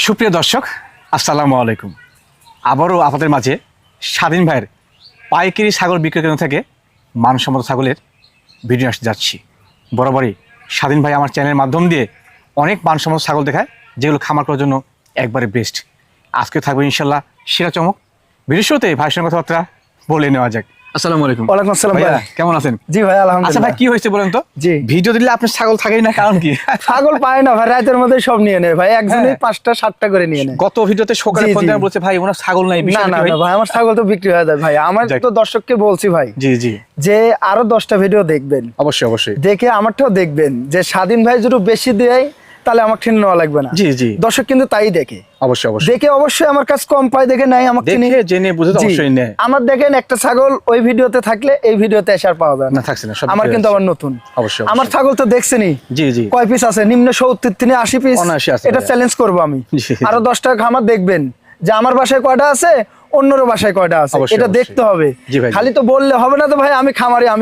সুপ্রিয় দর্শক, আসসালামু আলাইকুম। আবারও আপনাদের মাঝে স্বাধীন ভাইয়ের পাইকারি ছাগল বিক্রয় কেন্দ্র থেকে মানসম্মত ছাগলের ভিডিও আসতে যাচ্ছি। বরাবরই স্বাধীন ভাই আমার চ্যানেলের মাধ্যম দিয়ে অনেক মানসম্মত ছাগল দেখায়, যেগুলো খামার করার জন্য একবারে বেস্ট। আজকে থাকবে ইনশাল্লাহ সেরা চমক। ভিডিও শুরুতে ভাইয়ের সঙ্গে কথাবার্তা বলে নেওয়া যাক। আসসালামু আলাইকুম। ওয়ালাইকুম আসসালাম ভাই, কেমন আছেন? জি ভাই আলহামদুলিল্লাহ। আচ্ছা ভাই, কি হয়েছে বলেন তো? জি, ভিডিও দিলে আপনার ছাগল থাকেই না, কারণ কি? ছাগল পায় না ভাই, রাতের মধ্যে সব নিয়ে নেয় ভাই, একজনই 5টা 7টা করে নিয়ে নেয়। গত ভিডিওতে সকালে ফোন দিয়ে বলছে ভাই ওনার ছাগল নাই। না না ভাই, আমার ছাগল তো বিক্রি হয়ে যায় ভাই। আমার তো দর্শককে বলছি ভাই, জি জি, যে আরো 10টা ভিডিও দেখবেন, অবশ্যই অবশ্যই দেখে আমারটাও দেখবেন, যে স্বাধীন ভাই যদি বেশি দেয় তাহলে আমার ঠেন নেওয়া লাগবে না। জি জি, দর্শক কিন্তু তাই দেখে, অবশ্যই অবশ্যই দেখে অবশ্যই আমার কাছে কম পায়, দেখে নাই আমাকে দেখে জেনে বুঝে তো অবশ্যই নেয়। আমার দেখেন একটা ছাগল ওই ভিডিওতে থাকলে এই ভিডিওতে এসে আর পাওয়া যায় না, না, থাকছে না। আমার কিন্তু আবার নতুন। অবশ্যই আমার ছাগল তো দেখছেনই, জি জি, কয় পিস আছে? নিম্ন 70 থেকে 80 পিস। 79 আছে, এটা চ্যালেঞ্জ করবো আমি। জি। আরো 10টা খামার দেখবেন যে আমার বাসায় কয়টা আছে, অন্যর বাসায় কয়টা আছে, অবশ্যই, এটা অবশ্যই। দেখতে হবে। জি ভাই, খালি তো বললে হবে না তো ভাই, আমি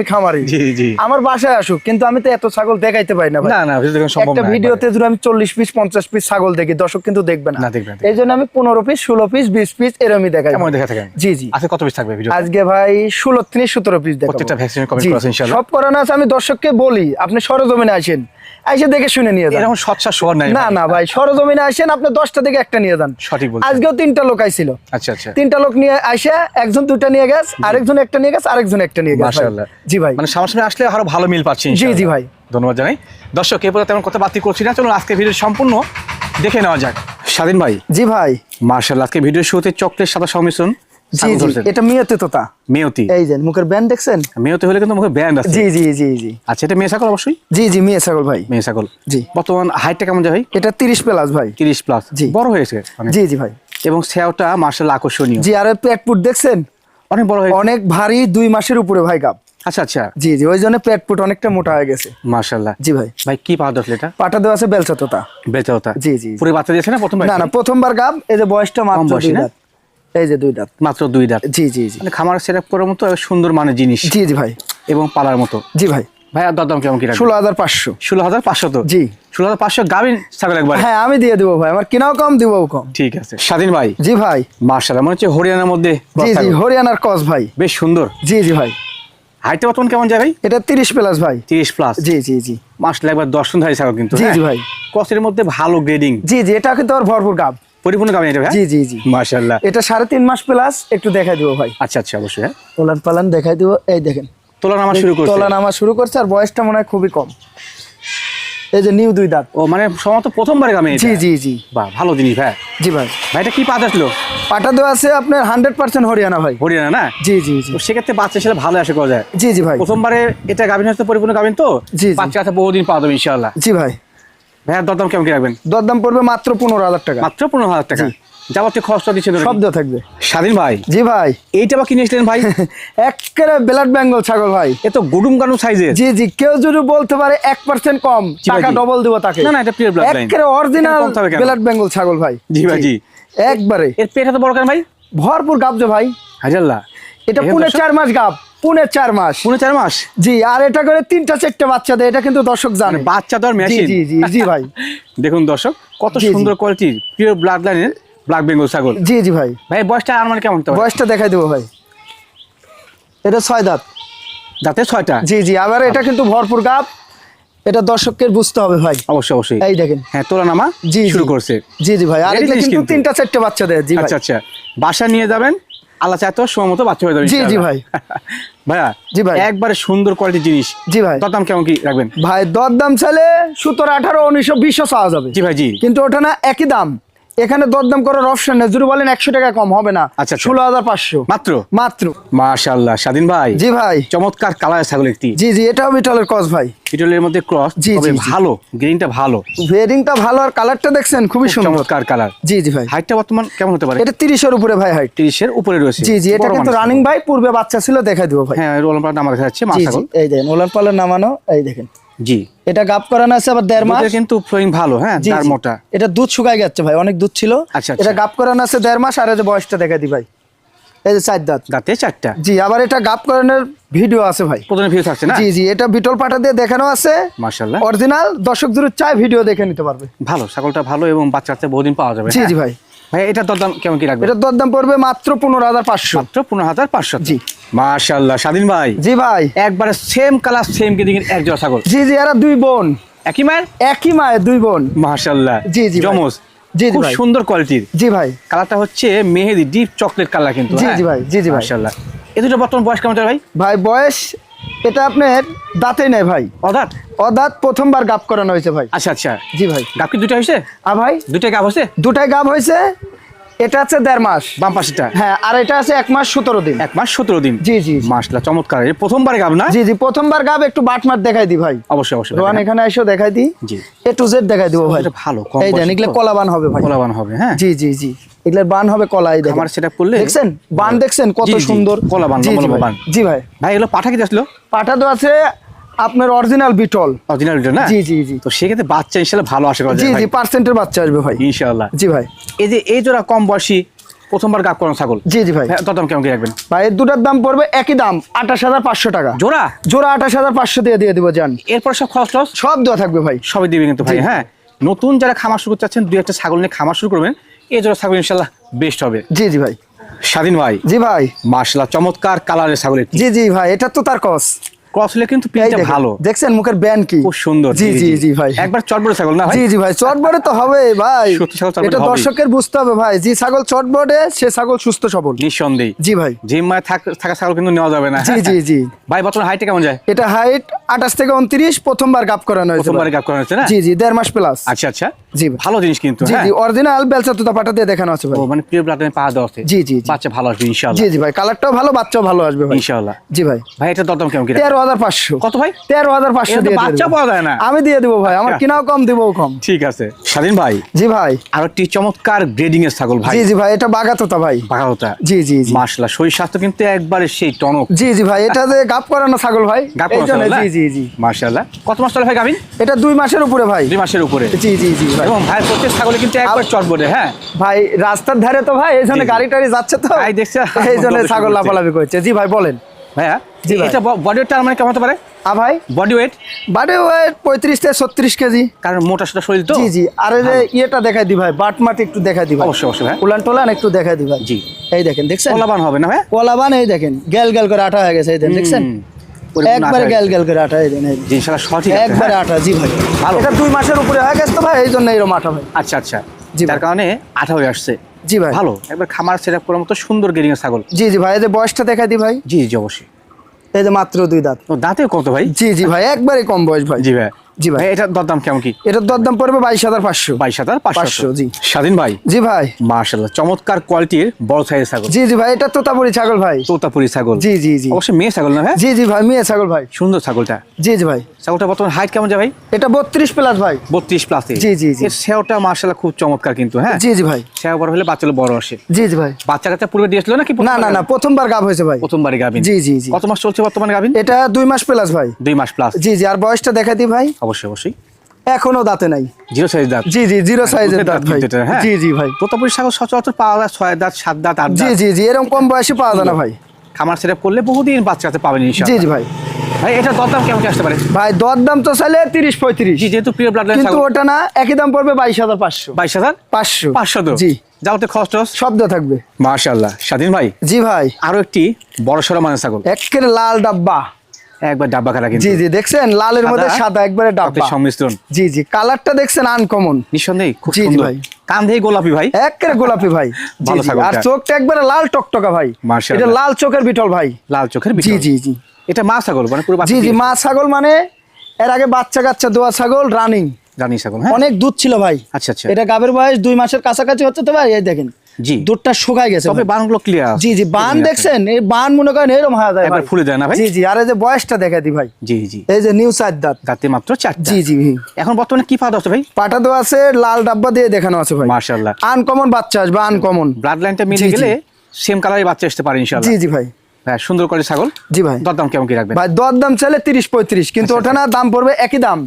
খামারি। জি জি, আমার বাসায় আসুক, কিন্তু আমি তো এত ছাগল দেখাইতে পারি না ভাই। না না, ভিডিও দেখা সম্ভব না। একটা ভিডিওতে যদি আমি 40 পিস 50 পিস ছাগল দেখি, দর্শক কিন্তু দেখবে না। না, দেখবে না। এই জন্য আমি 15 পিস 16 পিস 20 পিস এরকমই দেখাই। কেমন দেখা থাকেন? জি জি। আজকে কত পিস থাকবে ভিডিও? আজকে ভাই 16 থেকে 17 পিস দেখাবো। প্রত্যেকটা ভ্যাকসিন কমেন্ট করা আছে ইনশাআল্লাহ। সব করানো আছে। আমি দর্শককে বলি আপনি সরজমিনে আসেন, এসে দেখে শুনে নিয়ে যান। এরকম সচ্ছা শোয়ার নাই। না না ভাই, সরজমিনে আসেন, আপনি 10টা থেকে একটা নিয়ে যান। সঠিক বলছেন। আজকেও 3টা লোক আইছিল। আচ্ছা আচ্ছা, 3টা লোক নিয়ে আসে, একজন 2টা নিয়ে গেছে, আরেকজন একটা নিয়ে গেছে, আরেকজন একটা নিয়ে গেছে। মাশাআল্লাহ। জি ভাই, মানে সামনে আসলে আরো ভালো মিল পাচ্ছি জি ইনশাআল্লাহ। জি ভাই, ধন্যবাদ জানাই। দর্শক, এরপর তেমন কথা বাতি করছি না, চলুন আজকে ভিডিও সম্পূর্ণ দেখে নেওয়া যাক। স্বাধীন ভাই, জি ভাই, মাশাআল্লাহ, আজকে ভিডিও শুরুতে চকলেট সাদা সংমিশ্রণ জি জি। এটা মিয়াতে তোতা, মেয়তি। এই যে মুখের ব্যান্ড দেখছেন? মেয়তি হলে কিন্তু মুখে ব্যান্ড আছে। জি জি জি জি। আচ্ছা, এটা মেয়ে ছাগল অবশ্যই? জি জি, মেয়ে ছাগল ভাই। মেয়ে ছাগল। জি। বর্তমান হাইটটা কেমন যায় ভাই? এটা 30 প্লাস ভাই। 30 প্লাস। জি। বড় হয়েছে অনেক। জি জি ভাই। এবং সেওটা মাশাআল্লাহ আকর্ষণীয়। জি, আর পেটপুট দেখছেন? অনেক বড় হয়েছে। অনেক ভারী, 2 মাসের উপরে ভাই গাব। আচ্ছা আচ্ছা, জি জি, ওই জন্য পেটপুট অনেকটা মোটা হয়ে গেছে। মাশাআল্লাহ। জি ভাই। ভাই কি পাওয়া দরকার এটা? পাটা দেওয়া আছে বেলচা তোতা। বেচা হতা। জি জি। পুরো বাচ্চা দিয়েছে না প্রথম? না না, প্রথমবার গাব। এই যে বয়সটা মাত্র বয়সী 2 না? দাঁত। এই যে 2 দাঁত। মাত্র 2 দাঁত। জি জি জি। মানে খামার সেটআপ করার মতো সুন্দর মানের জিনিস। জি জি ভাই। এবং পালার মতো। জি ভাই। ভাই আর দরদাম কেমন কি রাখবেন? 16,500। 16,500 তো? জি। 16,500 গাবিন ছাগল একবার। হ্যাঁ, আমি দিয়ে দেবো ভাই, আমার কিনাও কম, দিবও কম। ঠিক আছে। স্বাধীন ভাই, জি ভাই। মাশাআল্লাহ, মনে হচ্ছে হরিয়ানার মধ্যে জি জি, হরিয়ানার কস ভাই। বেশ সুন্দর। জি জি ভাই। হাইটটা বর্তমান কেমন যায় ভাই? এটা 30 প্লাস ভাই। 30 প্লাস। জি জি জি। মাশাআল্লাহ, একবার দর্শনধারী ছাগল কিন্তু। জি জি ভাই। ক্রসের মধ্যে ভালো গ্রেডিং। জি জি, এটা কিন্তু আর ভরপুর গাব। পরিপূর্ণ গাবিন এটা ভাই? জি জি জি। মাশাআল্লাহ। এটা 3.5 মাস প্লাস। একটু দেখাই দিব ভাই। আচ্ছা আচ্ছা, অবশ্যই। হ্যাঁ, তোলান পালান দেখাই দিব। এই দেখেন, তোলা নামা শুরু করছে। তোলা নামা শুরু করছে, আর বয়সটা মনে হয় খুবই কম। এই যে নিউ 2 দাঁত। ও মানে সম্ভবত প্রথমবারে গাবিন এটা? জি জি জি। বাহ, ভালো জিনিস ভাই। জি ভাই। ভাই এটা কি পাতা ছিল? পাটা দেওয়া আছে আপনার 100% হরিয়ানা ভাই। হরিয়ানা না? জি জি জি। তো সেক্ষেত্রে বাচ্চা ছেলে ভালো আশা করা যায়। জি জি ভাই। প্রথমবারে এটা গাবিন হচ্ছে পরিপূর্ণ গাবিন তো? জি, জি। বাচ্চা আছে বহুদিন পাওয়া যাবে ইনশাআল্লাহ। জি ভাই। ভাইয়ার দরদাম কেমন কি রাখবেন? দরদাম পড়বে মাত্র 15,000 টাকা। মাত্র 15,000 টাকা। যাবতীয় খরচটা দিচ্ছেন সব দেওয়া থাকবে। স্বাধীন ভাই, জি ভাই। এইটা বা কিনেছিলেন ভাই? একেবারে ব্লাড বেঙ্গল ছাগল ভাই। এ তো গুডুম গানু সাইজের। জি জি, কেউ যদি বলতে পারে 1% কম, জি ভাই, টাকা জি। ডবল দিব তাকে। না না, এটা পিওর ব্লাড লাইন। একেবারে অরিজিনাল কম থাকবে কেন? ব্লাড বেঙ্গল ছাগল ভাই। জি ভাই, জি। একবারে এর পেট এত বড় কেন ভাই? ভরপুর গাব যে ভাই। হাজাল্লাহ। এটা পুনে 4 মাস গাব, পুনে 4 মাস। পুনে 4 মাস। জি, আর এটা করে 3টা 4টা বাচ্চা দেয়, এটা কিন্তু দর্শক জানে। মানে বাচ্চা তো আর জি মেশিন। জি জি জি ভাই। দেখুন দর্শক, কত জি, জি। সুন্দর কোয়ালিটির পিওর ব্লাড লাইনের ব্ল্যাক বেঙ্গল ছাগল। জি জি ভাই। ভাই বয়সটা আর মানে কেমন তো? বয়সটা দেখাই দেবো ভাই। এটা 6 দাঁত। দাঁতে 6টা। জি জি, আবার এটা কিন্তু ভরপুর গাব। এটা দর্শককে বুঝতে হবে ভাই। অবশ্যই অবশ্যই। এই দেখেন। হ্যাঁ, তোলা নামা জি শুরু জি। করছে। জি জি ভাই, আর Ready এটা জিনিস কিন্তু কিন্তু। 3টা 4টা বাচ্চা দেয়। জি ভাই। আচ্ছা আচ্ছা, বাসা নিয়ে যাবেন, আল্লাহ চায় তো সময় মতো বাচ্চা হয়ে যাবে জি, জি ইনশাআল্লাহ। ভাই। ভাইয়া, জি ভাই। একবারে সুন্দর কোয়ালিটির জিনিস। জি ভাই। দরদাম কেমন কি রাখবেন? ভাই দরদাম চাইলে 17, 18, 19, 20 চাওয়া যাবে। জি ভাই, জি। কিন্তু ওটা না একই দাম। এখানে দরদাম করার অপশন নেই। যদি বলেন 100 টাকা কম হবে না। আচ্ছা, আচ্ছা। 16,500 মাত্র। মাত্র। মাশাআল্লাহ, স্বাধীন ভাই। জি ভাই। চমৎকার কালার ছাগল একটি। জি জি, এটাও বিটলের কস ভাই। পিটলের মধ্যে ক্রস। জি, তবে জি, জি। ভালো, গ্রিনটা ভালো। ভেরিংটা ভালো, আর কালারটা দেখছেন খুবই সুন্দর। চমৎকার কালার। জি জি ভাই। হাইটটা বর্তমান কেমন হতে পারে? এটা 30 এর উপরে ভাই হাইট। 30 এর উপরে রয়েছে। জি জি, এটা বড় কিন্তু মানুষ রানিং ছাগল। ভাই, পূর্বে বাচ্চা ছিল, দেখাই দিব ভাই। হ্যাঁ, রোলার পাল্টা আমার কাছে আছে মা জি জি, ছাগল। এই দেখেন ওলান পালান নামানো, এই দেখেন। জি। এটা গাব করানো আছে আবার 1.5 মাস। দুধের কিন্তু ফ্লোয়িং ভালো। হ্যাঁ, জি, দার জি। মোটা। এটা দুধ শুকায় গেছে ভাই, অনেক দুধ ছিল। আচ্ছা, আচ্ছা। এটা গাব করানো আছে 1.5 মাস। আর এই যে বয়সটা দেখাই দি ভাই। এই যে 4 দাঁত। দাঁতে 4টা। জি, আবার এটা গাব করানোর ভিডিও আছে ভাই। প্রথমে ভিডিও থাকছে না? জি জি, এটা বিটল পাটা দিয়ে দেখানো আছে মাশাআল্লাহ। অরিজিনাল, দর্শক যদি চায় ভিডিও দেখে নিতে পারবে। ভালো, ছাগলটা ভালো এবং বাচ্চাতে বহুদিন পাওয়া যাবে। জি জি ভাই। ভাই এটা দরদাম কেমন কি রাখবে? এটার দরদাম পড়বে মাত্র 15,500। মাত্র 15,500। জি। মাশাআল্লাহ স্বাধীন ভাই, জি ভাই। একবারে সেম কালার সেম গিডিং এর এক জোড়া ছাগল। জি জি, এরা 2 বোন, একই মায়ের? একই মায়ের 2 বোন। মাশাআল্লাহ। জি জি ভাই। জমজ। জি জি খুব ভাই। সুন্দর কোয়ালিটির। জি ভাই। কালারটা হচ্ছে মেহেদি ডিপ চকলেট কালার কিন্তু। জি জি ভাই, জি জি ভাই। মাশাআল্লাহ। এই দুটো বর্তমান বয়স কেমন চলে ভাই? ভাই বয়স এটা আপনার দাঁতেই নেই ভাই, অদাঁত? অদাঁত, প্রথমবার গাব করানো হয়েছে ভাই। আচ্ছা আচ্ছা। জি ভাই। গাব কি দুটো হয়েছে? ভাই দুটাই গাব হয়েছে? দুটাই গাব হয়েছে। এটা আছে 1.5 মাস। বাম পাশেটা? হ্যাঁ, আর এটা আছে 1 মাস 17 দিন। 1 মাস 17 দিন। জি জি জি। মাশাআল্লাহ চমৎকার। এই প্রথমবারে গাব না? জি জি, প্রথমবার গাব। একটু বাটমার দেখাই দি ভাই। অবশ্যই অবশ্যই। রোহান এখানে এসে দেখাই দি। জি। A to Z দেখাই দিব ভাই। এটা ভালো, কম এই দেন, বয়সী এগুলো তো। কলাবান হবে ভাই। কলাবান হবে, হ্যাঁ। জি জি জি, এগুলোর বান হবে কলাই। দেখেন আমার সেটআপ করলে দেখছেন বান, দেখছেন কত জি, জি, সুন্দর কলাবান, জি জি লম্বা ভাই। বান। জি ভাই। ভাই এগুলো পাঠা কি আসলো? পাঠা তো আছে আপনার অরিজিনাল বিটল। অরিজিনাল ভিডিও না? জি জি জি। তো সেক্ষেত্রে বাচ্চা ইনশাআল্লাহ ভালো আশা করা জি যায় ভাই। জি, পার্সেন্টের বাচ্চা আসবে ভাই ইনশাআল্লাহ। জি ভাই। এই যে এই জোড়া কম বয়সী প্রথমবার গাব করানো ছাগল। জি জি ভাই। দরদাম কেমন কি রাখবেন? ভাই এর দুটার দাম পড়বে একই দাম, 28,500 টাকা জোড়া? জোড়া 28,500 দিয়ে দিব জান। এরপর সব খরচ টরচ সব দেওয়া থাকবে ভাই। সবই দিবে কিন্তু ভাই। জি। হ্যাঁ, নতুন যারা খামার শুরু করতে চাচ্ছেন, 2-1টা ছাগল নিয়ে খামার শুরু করবেন, এই জোড়া ছাগল ইনশাআল্লাহ বেস্ট হবে। জি জি ভাই। স্বাধীন ভাই, জি ভাই। মাশাআল্লাহ চমৎকার কালারের ছাগল। জি জি ভাই, এটা তো তার কস। ক্রস হলে কিন্তু এই পিনটা দেখেন, ভালো, দেখছেন মুখের ব্যান্ড কি খুব সুন্দর। জি জি জি ভাই। একবার চটবড়ে ছাগল না ভাই? জি জি ভাই, চটবড়ে তো হবে ভাই। সত্যি ছাগল চটবটে এটা হবেই। দর্শকের বুঝতে হবে ভাই, যে ছাগল চটবড়ে সে ছাগল সুস্থ সবল। নিঃসন্দেহে। জি ভাই। জিম মায় থাকা ছাগল কিন্তু নেওয়া যাবে না। জি জি জি। ভাই বর্তমান হাইটে কেমন যায়? এটা হাইট 28 থেকে 29, প্রথমবার গাব করানো হয়েছে প্রথমবারে ভাই। গাব করানো হচ্ছে না? জি জি, 1.5 মাস প্লাস। আচ্ছা আচ্ছা। জি ভাই। ভালো জিনিস কিন্তু। জি হ্যাঁ। জি, অরিজিনাল বেলচা তুতা পাটা দিয়ে দেখানো আছে ভাই। ও মানে প্রিয় ব্লাডে পা দেওয়া আছে। জি জি জি। বাচ্চা ভালো আসবে ইনশাআল্লাহ। জি জি ভাই, কালারটাও ভালো, বাচ্চাও ভালো আসবে ভাই ইনশাআল্লাহ। জি ভাই। ভাই এটা দরদাম কেমন কি? 13,500। কত ভাই? 13,500 এটা তো দিয়ে বাচ্চা দেব। পাওয়া যায় না। আমি দিয়ে দেবো ভাই, আমার আচ্ছা। কিনাও কম, দিবও কম। ঠিক আছে। স্বাধীন ভাই, জি ভাই। আর একটি চমৎকার গ্রেডিং এর ছাগল ভাই। জি জি ভাই, এটা বাগাতোতা ভাই। বাঘাওতা। জি জি জি। মাশাআল্লাহ শরীর স্বাস্থ্য কিন্তু একবারে সেই টনক। জি জি ভাই, এটা যে গাব করানো ছাগল ভাই। গাব এই করানো জন্য, ছাগল না? জি জি জি। মাশাআল্লাহ। কত মাস চলে ভাই গাভিন? এটা 2 মাসের উপরে ভাই। 2 মাসের উপরে। জি জি জি ভাই। এবং ভাই প্রত্যেক ছাগলে কিন্তু একবার চটবটে। হ্যাঁ ভাই রাস্তার ধারে তো ভাই, এই জন্য জি, জি। গাড়ি টাড়ি যাচ্ছে তো, ভাই দেখছে, এই জন্য বদল ছাগল করছে। লাফালাফি করছে। জি ভাই বলেন। ভাইয়া জি ভাই। এটা বডি ওয়েটটা মানে কেমন হতে পারে? ভাই বডি ওয়েট? বাড়ি ওয়েট 35 থেকে 36 কেজি। কারণ মোটা সোটা শরীর তো। জি জি। আর এই যে ইয়েটা দেখাই দি ভাই, বাট মাটি একটু দেখাই দি ভাই। অবশ্যই অবশ্যই ভাই। উলান টোলান একটু দেখাই দি ভাই। জি। এই দেখেন, দেখছেন কলাবান হবে না ভাই? কলাবান, এই দেখেন গ্যাল গ্যাল করে আটা হয়ে গেছে। এই দেখেন, দেখছেন একবারে গ্যাল গ্যাল করে আটা। এই দেখেন, এই দেখেন। জি ইনশাআল্লাহ সঠিক আছে। একবারে হ্যাঁ। আটা। জি ভাই। ভালো। এটা 2 মাসের উপরে হয়ে গেছে তো ভাই, এই জন্য এরকম আটা ভাই। আচ্ছা আচ্ছা। জি যার ভাই। কারণে আঠা হয়ে আসছে। জি ভাই। ভালো, একবার খামার সেটআপ করার মতো সুন্দর গ্রেডিং এর ছাগল। জি জি ভাই, এই যে বয়সটা দেখাই দি ভাই। জি জি অবশ্যই। এই যে মাত্র 2 দাঁত। তো দাঁতে কত ভাই? জি জি ভাই, একবারে কম বয়স ভাই। জি ভাই। জি ভাই। এটার দরদাম কেমন কি? এটার দরদাম পড়বে 22,500। 22,500। জি। স্বাধীন ভাই, জি ভাই। মাশাআল্লাহ চমৎকার কোয়ালিটির বড় সাইজের ছাগল। জি জি ভাই, এটা তোতাপুরি ছাগল ভাই। তোতাপুরি ছাগল। জি জি জি। অবশ্যই মেয়ে ছাগল না ভাই? জি জি ভাই, মেয়ে ছাগল ভাই। সুন্দর ছাগলটা। জি জি ভাই। ছাগলটা বর্তমান হাইট কেমন যায় ভাই? এটা 32 প্লাস ভাই। 32 প্লাসে। জি জি জি। এর সেওটা মাশাআল্লাহ খুব চমৎকার কিন্তু। হ্যাঁ। জি জি ভাই। সেও বড় হলে বাচ্চা বড় আসে। জি জি ভাই। বাচ্চা কাচ্চা পূর্বে দিয়েছিল নাকি? না না না, প্রথমবার গাব হয়েছে ভাই। প্রথমবারই গাভিন। জি জি জি। কত মাস চলছে বর্তমানে গাভিন? এটা 2 মাস প্লাস ভাই। 2 মাস প্লাস। জি জি। আর বয়সটা দেখা দি ভাই। অবশ্যই অবশ্যই। এখনো দাঁতে নাই। জিরো সাইজ দাঁত। জি জি, 0 সাইজের দাঁত ভাই। কিন্তু এটা, হ্যাঁ। জি জি ভাই। তোতাপুরি ছাগল সচরাচর পাওয়া যায় 6 দাঁত 7 দাঁত 8 জি দাঁত। জি জি, এরকম কম বয়সে পাওয়া যায় না ভাই। খামার সেটআপ করলে বহুদিন বাচ্চাতে পাবেন জি ইনশাআল্লাহ। জি ভাই। ভাই এটা দরদাম কেমন কি আসতে পারে? ভাই দর দাম তো চাইলে 30-35। জি যেহেতু প্রিয় ব্লাড লাইন কিন্তু ছাগল। ওটা না, একই দাম পড়বে 22,500। 22,500 500 তো। জি। যাওতে খরচ টরচ। শব্দ থাকবে। মাশাআল্লাহ। স্বাধীন ভাই, জি ভাই। আরো একটি বড় সড়ো মানের ছাগল। একের লাল ডাব্বা। একবার ডাব্বা খারা কিন্তু। জি জি, দেখছেন লালের মধ্যে সাদা, একবারে ডাব্বা। সংমিশ্রণ। জি জি, কালারটা দেখছেন আনকমন। নিঃসন্দেহে খুব জি জি সুন্দর। ভাই। কান্ধে গোলাপি ভাই। একের গোলাপি ভাই। জি ভালো জি। ছাগলটা। আর চোখটা একবারে লাল টকটকা ভাই। মাশাআল্লাহ। এটা লাল চোখের বিটল ভাই। লাল চোখের জি বিটল। জি জি। এটা মা ছাগল মানে পুরো জি জি, মা ছাগল মানে এর আগে বাচ্চা কাচ্চা দোয়া ছাগল রানিং। রানী ছাগল। হ্যাঁ। অনেক দুধ ছিল ভাই। আচ্ছা আচ্ছা। এটা গাবের বয়স 2 মাসের কাছাকাছি হচ্ছে তো ভাই। এই দেখেন জি। দুধটা শুকায় গেছে তবে ভাই। বানগুলো ক্লিয়ার। জি জি, বান দেখছেন, এই বান মনে করেন এরকম হয়ে যায় একবার ভাই। ফুলে যায় না ভাই? জি জি। আর এই যে বয়সটা দেখা দি ভাই। জি জি। এই যে নিউ 4 দাঁত। দাঁতে মাত্র 4টা। জি জি। এখন বর্তমানে কি পাওয়া যাচ্ছে ভাই? পাটা তো আছে, লাল ডাব্বা দিয়ে দেখানো আছে ভাই। মাশাআল্লাহ। আনকমন বাচ্চা আসবে, আনকমন। ব্লাড লাইনটা মিলে জি, জি। গেলে সেম কালারের বাচ্চা আসতে পারে ইনশাআল্লাহ। জি জি ভাই। হ্যাঁ সুন্দর করে ছাগল। জি ভাই। দরদাম কেমন কি রাখবেন? ভাই দর দাম চাইলে 30-35, কিন্তু ওটা না দাম পড়বে একই দাম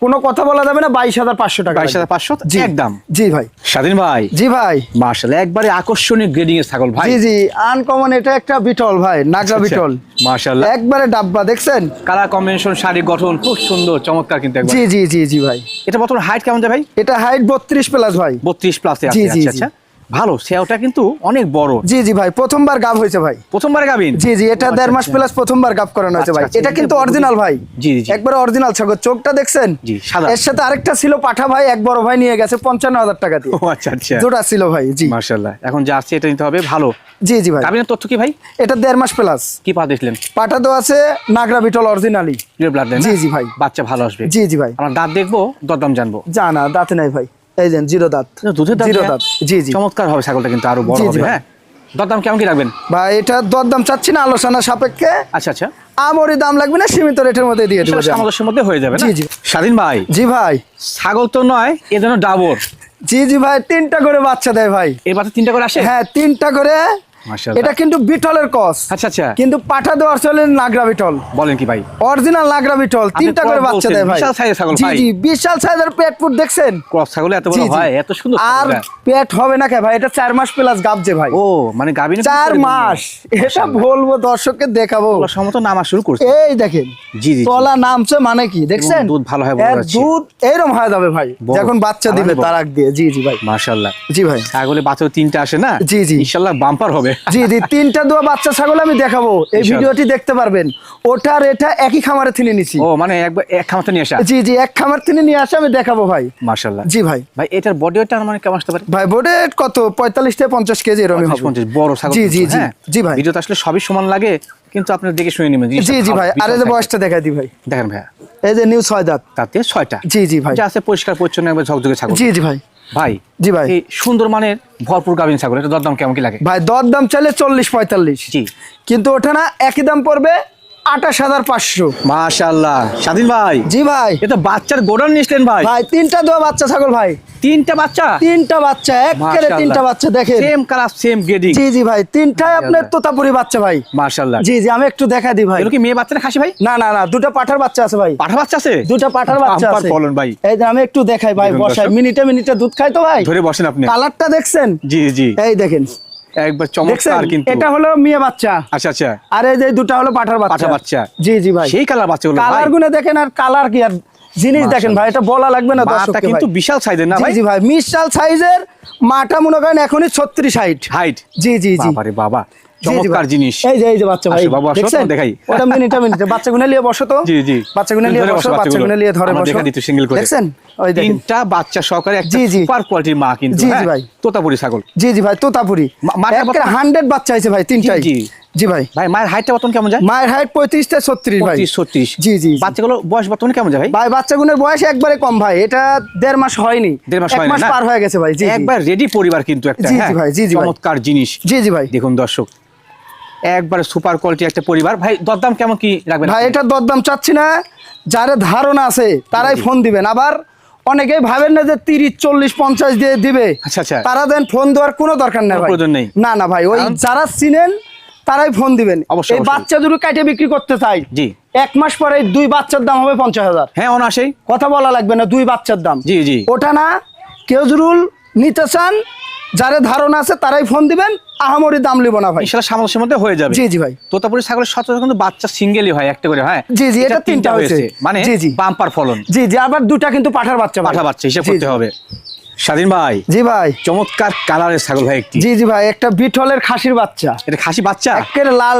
কোনো কথা বলা যাবে না, 22,500 টাকা। 22,500 জি। একদম। জি ভাই। স্বাধীন ভাই, জি ভাই। মাশাআল্লাহ একবারে আকর্ষণীয় গ্রেডিং এর ছাগল ভাই। জি জি, আনকমন, এটা একটা বিটল ভাই, নাগরা বিটল। মাশাআল্লাহ একবারে ডাব্বা, দেখছেন? কালার কম্বিনেশন, শাড়ি গঠন খুব সুন্দর, চমৎকার কিন্তু একবার। জি জি জি জি ভাই। এটা বর্তমান হাইট কেমন যায় ভাই? এটা হাইট 32 প্লাস ভাই। 32 প্লাসে আছে। জি, জি, আচ্ছা আচ্ছা, ভালো। সেওটা কিন্তু অনেক বড়। জি জি ভাই, প্রথমবার গাব হয়েছে ভাই। প্রথমবারে গাবিন? জি জি, এটা 1.5 মাস প্লাস প্রথমবার গাব করানো হয়েছে ভাই। আচ্ছা, এটা কিন্তু অরিজিনাল ভাই। জি জি একবারে অরিজিনাল ছাগল, চোখটা দেখছেন? জি, সাদা। এর সাথে আরেকটা ছিল পাঠা ভাই, এক বড় ভাই নিয়ে গেছে 55,000 টাকা দিয়ে। ও আচ্ছা আচ্ছা, দুটা ছিল ভাই। জি মাশাআল্লাহ। এখন যা আছে এটা নিতে হবে, ভালো। জি জি ভাই। গাবিনের তথ্য কি ভাই? এটা 1.5 মাস প্লাস। কি পা দেখলেন? পাঠা তো আছে Nagra Beetal originally. Pure blood line? জি জি ভাই। বাচ্চা ভালো আসবে। জি জি ভাই। আমরা দাঁত দেখবো, দরদাম জানবো। জানা দাঁতে নাই ভাই, এই দেন জিরো দাঁত। দুধের দাঁত? জিরো দাঁত। জি জি চমৎকার হবে ছাগলটা, কিন্তু আরো বড় জি, জি হবে। ভাই। হ্যাঁ, দরদাম কেমন কি রাখবেন ভাই? এটা দরদাম চাচ্ছি না, আলোচনা সাপেক্ষে। আচ্ছা আচ্ছা, আমরি দাম লাগবে না, সীমিত রেটের মধ্যে দিয়ে দেবো। সামঞ্জস্যের মধ্যে হয়ে যাবে না? জি, জি। স্বাধীন ভাই, জি ভাই। ছাগল তো নয়, এ যেন ডাবর। জি জি ভাই, 3টা করে বাচ্চা দেয় ভাই। এই বাচ্চা 3টা করে আসে? হ্যাঁ, 3টা করে। মাশাআল্লাহ। এটা কিন্তু বিটলের কস। আচ্ছা আচ্ছা, কিন্তু পাঠা দেওয়ার চলে নাগরা বিটল, বলেন কি ভাই? অরিজিনাল নাগরা বিটল। 3টা করে বাচ্চা দেয় ভাই। বিশাল সাইজের ছাগল জি ভাই। জি, বিশাল সাইজের পেট ফুট দেখছেন? ক্রস ছাগল এত জি, বড় জি। হয়, এত সুন্দর আর ছাগলটা। পেট হবে না কে ভাই? এটা 4 মাস প্লাস গাবজে ভাই। ও মানে গাবিনে 4 মাস। এটা বলবো, দর্শককে দেখাবো। সমত নামা শুরু করছে। এই দেখেন, জি জি, তলা নামছে মানে কি দেখছেন? দুধ ভালো হয় বলে এর যাচ্ছে। দুধ এরকম হয়ে যাবে ভাই বড়। যখন বাচ্চা দিবে বড়। তার আগ দিয়ে। জি জি ভাই। মাশাআল্লাহ। জি ভাই। ছাগলে বাচ্চা 3টা আসে না? জি, জি। ইনশাআল্লাহ বাম্পার হবে। জি জি, 3টা দুয়া বাচ্চা ছাগল আমি দেখাবো, এই ইনশাআল্লাহ। ভিডিওটি দেখতে পারবেন। ওটার এটা একই খামারে থেকে নিছি। ও মানে একবার এক খামাতে নিয়ে আসা? জি জি, এক খামার থেকে নিয়ে আসে, আমি দেখাবো ভাই। মাশাআল্লাহ। জি ভাই। ভাই এটার বডি ওয়েট মানে কেমন আসতে পারে? ভাই বডি কত? 45 থেকে 50 কেজি এরকম হবে। 50 বড় ছাগল। জি জি কিন্তু, জি হ্যাঁ। জি ভাই। ভিডিওতে আসলে সবই সমান লাগে, কিন্তু আপনি দেখে শুনে নেবেন। জি জি ভাই। আর এই যে বয়সটা দেখাই দি ভাই, দেখেন ভাইয়া, এই যে নিউ 6 দাঁত। তাতে 6টা। জি জি ভাই। যা আছে পরিষ্কার পরিচ্ছন্ন, একবার ঝকঝকে ছাগল। জি জি ভাই। ভাই জি ভাই। এই সুন্দর মানের ভরপুর গাভিন ছাগল, এটা দরদাম কেমন কি লাগে? ভাই দর দাম চাইলে 40-45। জি। কিন্তু ওটা না, একই দাম পড়বে 28,500। মাশাআল্লাহ। স্বাধীন ভাই, জি ভাই। এটা বাচ্চার গোডাউন নিয়েছিলেন ভাই? ভাই 3টা দুয়া বাচ্চা ছাগল ভাই। 3টা বাচ্চা? 3টা বাচ্চা, একেবারে 3টা বাচ্চা দেখেন। Same colour, same grading. জি জি ভাই, 3টাই আপনার তোতাপুরি বাচ্চা ভাই। মাশাআল্লাহ। জি জি, আমি একটু দেখা দিই ভাই। এগুলো কি মেয়ে বাচ্চা না খাসি ভাই? না না না, 2টা পাঠার বাচ্চা আছে ভাই। পাঠা বাচ্চা আছে? 2টা পাঠার বাচ্চা বাম্পার আছে। ফলন ভাই। এই যে আমি একটু দেখাই ভাই, দেখুন বসাই, দর্শক। মিনিটে মিনিটে দুধ খাই তো ভাই। ধরে বসেন আপনি। কালারটা দেখছেন? জি জি, এই দেখেন, একবার দেখছেন? চমৎকার কিন্তু। এটা হলো মেয়ে বাচ্চা, আচ্ছা আচ্ছা, আর এই যে 2টা হলো পাঠার পাঠা বাচ্চা। বাচ্চা। জি জি ভাই। সেই কালার বাচ্চাগুলো ভাই। কালার গুলো দেখেন, আর কালার কি আর জিনিস দেখেন ভাই, এটা বলা লাগবে না মাটা দর্শককে কিন্তু ভাই। বিশাল সাইজের না জি ভাই? জি ভাই, বিশাল সাইজের। মাটা মনে করেন এখনই 36-60 হাইট। জি জি জি। বাবারে বাবা, জি, জি চমৎকার ভাই। জিনিস। এই যে বাচ্চা ভাই, আসো বাবু, আসো, দেখছেন? তোমার দেখাই। ওটা মিনিটে মিনিটে বাচ্চাগুলো নিয়ে বসো তো। জি জি, বাচ্চাগুলো নিয়ে ধরে বসো, বসো বাচ্চাগুলো নিয়ে ধরে আমরা বসো। দেখা দিতে সিঙ্গেল করে। দেখছেন? ওই দেখেন। 3টা বাচ্চা সহকারে একটা জি, জি। সুপার কোয়ালিটির মা কিন্তু। জি, জি হ্যাঁ? ভাই। তোতাপুরি ছাগল। জি জি ভাই, তোতাপুরি। মায়ের একেবারে 100 বাচ্চা আছে ভাই, 3টাই। জি, জি। জি ভাই। ভাই মায়ের হাইটটা বর্তমান কেমন যায়? মায়ের হাইট 35 থেকে 36 ভাই। 35-36। জি জি জি। বাচ্চাগুলো বয়স বর্তমানে কেমন যায় ভাই? ভাই বাচ্চাগুলোর বয়স একবারে কম ভাই, এটা 1.5 মাস হয়নি। 1.5 মাস 1 হয়নি মাস না? পার হয়ে গেছে ভাই। জি জি। একবার রেডি পরিবার কিন্তু একটা। জি, জি হ্যাঁ? ভাই, জি, জি ভাই। চমৎকার জিনিস। জি জি ভাই। দেখুন দর্শক, একবার সুপার কোয়ালিটি একটা পরিবার। ভাই দরদাম কেমন কি রাখবেন? ভাই এটা দরদাম চাচ্ছি না, যারা ধারণা আছে তারাই ফোন দিবেন। আবার অনেকেই ভাবেন না যে 30-40-50 দিয়ে দিবে। আচ্ছা আচ্ছা, তারা দেন, ফোন দেওয়ার কোনো দরকার নেই কোনো ভাই। প্রয়োজন নেই। না না ভাই, ওই কারণ- যারা চিনেন তারাই ফোন দিবেন। অবশ্যই, এই অবশ্যই। বাচ্চা দুটো কাটে বিক্রি করতে চাই। জি। 1 মাস পরে 2 বাচ্চার দাম হবে 50,000। হ্যাঁ অনাসেই। কথা বলা লাগবে না, 2 বাচ্চার দাম। জি জি, ওটা না, কেউ জরুল নিতে চান, যারা ধারণা আছে তারাই ফোন দিবেন। আহামরি দাম লিব না ভাই। ইনশাআল্লাহ সামঞ্জস্যের মধ্যে হয়ে যাবে। জি জি ভাই। তোতাপুরি ছাগলের সচরাচর কিন্তু বাচ্চা সিঙ্গেলই হয়, একটা করে। হ্যাঁ জি, জি, এটা 3টা হয়েছে। মানে জি, জি। বাম্পার ফলন। জি জি, আবার 2টা কিন্তু পাঠার বাচ্চা ভাই। পাঠা বাচ্চা হিসাব জি, করতে জি। হবে। স্বাধীন ভাই, জি ভাই। চমৎকার কালারের ছাগল ভাই একটি। জি জি ভাই, একটা বিটলের খাসির বাচ্চা, এটা খাসি বাচ্চা? একেবারে লাল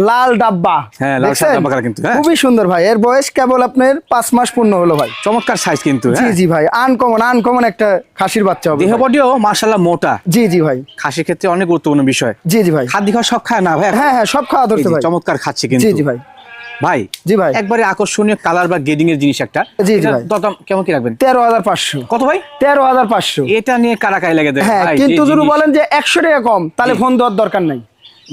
লাল ডাব্বা। হ্যাঁ, লাল দেখছেন? ডাব্বা কালার কিন্তু, হ্যাঁ। খুবই সুন্দর ভাই। এর বয়স কেবল আপনার 5 মাস পূর্ণ হলো ভাই। চমৎকার সাইজ কিন্তু। জি হ্যাঁ? জি ভাই, আনকমন একটা খাসির বাচ্চা হবে দেহ ভাই। বডিও মাশাআল্লাহ মোটা। জি জি ভাই। খাসির ক্ষেত্রে অনেক গুরুত্বপূর্ণ বিষয়। জি জি ভাই। খাদ্য খাওয়া সব খায় না ভাই? হ্যাঁ হ্যাঁ, সব খাওয়া এই ধরতে যে ভাই। চমৎকার খাচ্ছে কিন্তু। জি জি ভাই। ভাই জি ভাই। একবারে আকর্ষণীয় কালার বা গেডিং এর জিনিস একটা। জি, জি এটার ভাই। দরদাম কেমন কি রাখবেন? 13,500। কত ভাই? 13,500। এটা নিয়ে কারাকারি লেগে দেয় হ্যাঁ, ভাই। কিন্তু যে যদি জিনিস- বলেন যে 100 টাকা কম, তাহলে ফোন দেওয়ার দরকার নাই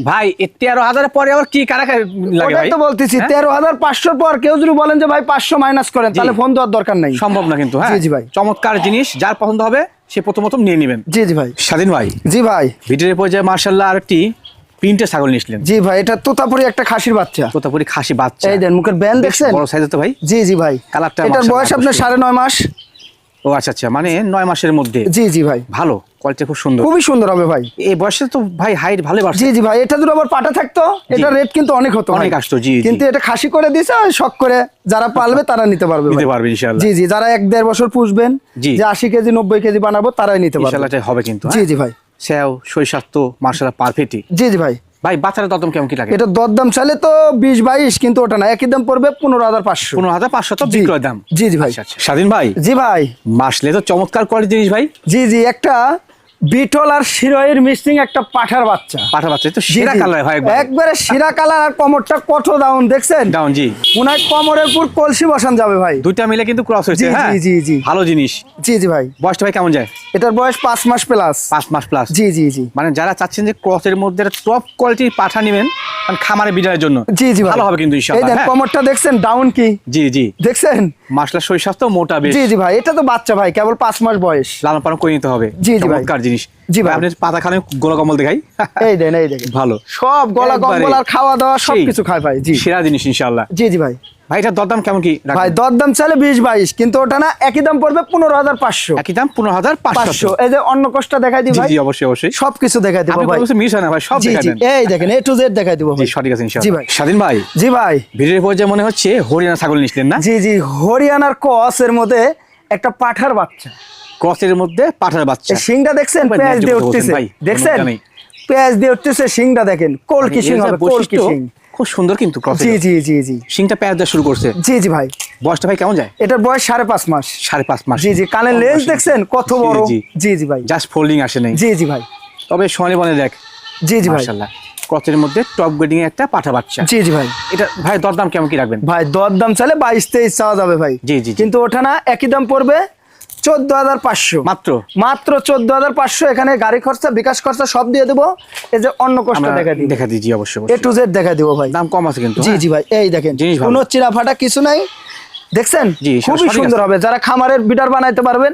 ভাই। 13,000 পরে আবার কি কারাকারি লাগে ওটাই ভাই? তো বলতেছি। হ্যাঁ? 13,500 পর কেউ যদি বলেন যে ভাই 500 মাইনাস করেন, তাহলে ফোন দেওয়ার দরকার নাই। সম্ভব না কিন্তু। হ্যাঁ জি, জি ভাই। চমৎকার জিনিস, যার পছন্দ হবে সে প্রথম নিয়ে নেবেন। জি জি ভাই। স্বাধীন ভাই, জি ভাই। ভিডিওর পর্যায়ে মার্শাল্লাহ আরেকটি প্রিন্টের ছাগল নিয়েছিলেন। জি ভাই, এটা তোতাপুরি একটা খাসির বাচ্চা। তোতাপুরি খাসি বাচ্চা। এই দেন মুখের ব্যান দেখছেন, বড় সাইজের তো ভাই। জি জি ভাই। কালারটা এটার বয়স আপনার 9.5 মাস। ও আচ্ছা আচ্ছা, মানে 9 মাসের মধ্যে। জি জি ভাই, ভালো কোয়ালিটি, খুব সুন্দর, খুবই সুন্দর হবে ভাই। এই বয়সে তো ভাই হাইট ভালো বাড়ছে। জি জি ভাই, এটা যদি আবার পাটা থাকতো এটা রেট কিন্তু অনেক হতো, অনেক আসতো। জি, কিন্তু এটা খাসি করে দিয়েছে, শখ করে যারা পালবে তারা নিতে পারবে, নিতে পারবে ইনশাআল্লাহ। জি জি, যারা 1-1.5 বছর পুষবেন, জি, যে 80 কেজি 90 কেজি বানাবো তারাই নিতে পারবে ইনশাআল্লাহ। এটা হবে কিন্তু। জি জি ভাই, সেও শৈশাস্ত্র মাশাআল্লাহ পারফেক্টই। জি জি ভাই। ভাই বাচ্চারা দরদাম কেমন কি লাগে? এটা দরদাম চাইলে তো 20-22, কিন্তু ওটা না, একই দাম পড়বে 15,500। 15,500 তো বিক্রয় দাম। জি জি ভাই। আচ্ছা আচ্ছা, স্বাধীন ভাই। জি ভাই, মাসলে তো চমৎকার কোয়ালিটি জিনিস ভাই। জি জি, একটা বিটল আর শিরোয়ের মিক্সিং একটা পাঠার বাচ্চা। পাঠা বাচ্চা তো সেরা কালার হয় একবারে শিরা কালার, আর কোমরটা কত ডাউন দেখছেন? ডাউন। জি, উনার কোমরের উপর কলসি বসান যাবে ভাই। দুইটা মিলে কিন্তু ক্রস হয়েছে। জি, হ্যাঁ জি, জি, জি। ভালো জিনিস। জি জি ভাই। বয়সটা ভাই কেমন যায়? এটার বয়স 5 মাস প্লাস। 5 মাস প্লাস। জি জি জি। মানে যারা চাচ্ছেন যে ক্রসের মধ্যে টপ কোয়ালিটির পাঠা নেবেন, মানে খামারে বিড়ালের জন্য, জি জি ভাই, ভালো হবে কিন্তু এই ইনশাআল্লাহ। দেন হ্যাঁ? কোমরটা দেখছেন ডাউন কি? জি জি, দেখছেন? মাসলা শৈশাস্ত্র মোটা বেশ। জি জি ভাই, এটা তো বাচ্চা ভাই, কেবল 5 মাস বয়স। লালন পালন করে নিতে হবে। জি জি ভাই। চমৎকার জিনিস। জি ভাই। আপনি পাতা খানে গোলা কমল দেখাই। এই দেন, এই দেখেন ভালো সব গলা একবারে কম্বল আর খাওয়া দাওয়া সেই সবকিছু খায় ভাই। জি সেরা জিনিস ইনশাআল্লাহ। জি জি ভাই। ভাই এটা দরদাম কেমন কি রাখবেন? ভাই দরদাম চাইলে 20-22, কিন্তু ওটা না, একই দাম পড়বে 15,500। একই দাম 15,500। এই যে অন্য কষ্টটা দেখাই দিই জি ভাই। জি, অবশ্যই অবশ্যই। সবকিছু দেখাই দিব আপনি ভাই। কোনো কিছু মিস হয় না ভাই, সব জি দেখাই জি, দেন। এই দেখেন A to Z দেখাই দিব জি ভাই। সঠিক আছে জি ইনশাআল্লাহ। ভাই। স্বাধীন ভাই, জি ভাই। ভিডিওর পর্যায়ে মনে হচ্ছে হরিয়ানা ছাগল নিছিলেন না? জি জি, হরিয়ানার ক্রস এর মধ্যে একটা পাঠার বাচ্চা। ক্রসের মধ্যে পাঠার বাচ্চা। এই শিংটা দেখছেন, ভাই, পেঁয়াজ ন্যায্য দিয়ে কথা বলছেন উঠতেছে, ভাই, দেখছেন? কোনো জানেই। পেঁয়াজ দিয়ে উঠতেছে, শিংটা দেখেন, কোল কি শিং এর যা হবে, কোল কি বৈশিষ্ট্য, শিং। খুব সুন্দর কিন্তু ক্রসের। জি জি জি জি। শিংটা পেঁয়াজ দেওয়া শুরু করছে। জি জি ভাই। বয়সটা ভাই কেমন যায়? এটার বয়স 5.5 মাস। 5.5 মাস। জি জি, কানের লেন্স দেখছেন কত জি, বড়। জি। জি জি ভাই। জাস্ট ফোল্ডিং আসে নাই। জি জি ভাই। তবে সোনালী বনে দেখ। জি জি ভাই। মাশাআল্লাহ, ক্রসের মধ্যে টপ গ্রেডিং এর একটা পাঠা বাচ্চা। জি জি ভাই। এটা ভাই দরদাম কেমন কি রাখবেন? ভাই দরদাম চাইলে 22-23 চাওয়া যাবে ভাই। জি জি জি। কিন্তু ওঠা না, একই দাম পড়বে 14,500 মাত্র। মাত্র 14,500। এখানে গাড়ি খরচা, বিকাশ খরচা সব দিয়ে দেবো। এই যে অন্য কষ্ট আমরা দেখা দিই, দেখা দিই। জি অবশ্যই A অবশ্যই। to Z দেখা দিব ভাই। দাম কম আছে কিন্তু। জি হ্যাঁ? জি ভাই, এই দেখেন জিনিস ভালো। কোনো চিরা ফাটা কিছু নাই, দেখছেন? জি, খুবই সঠিক সুন্দর আছে। হবে, যারা খামারের বিডার বানাইতে পারবেন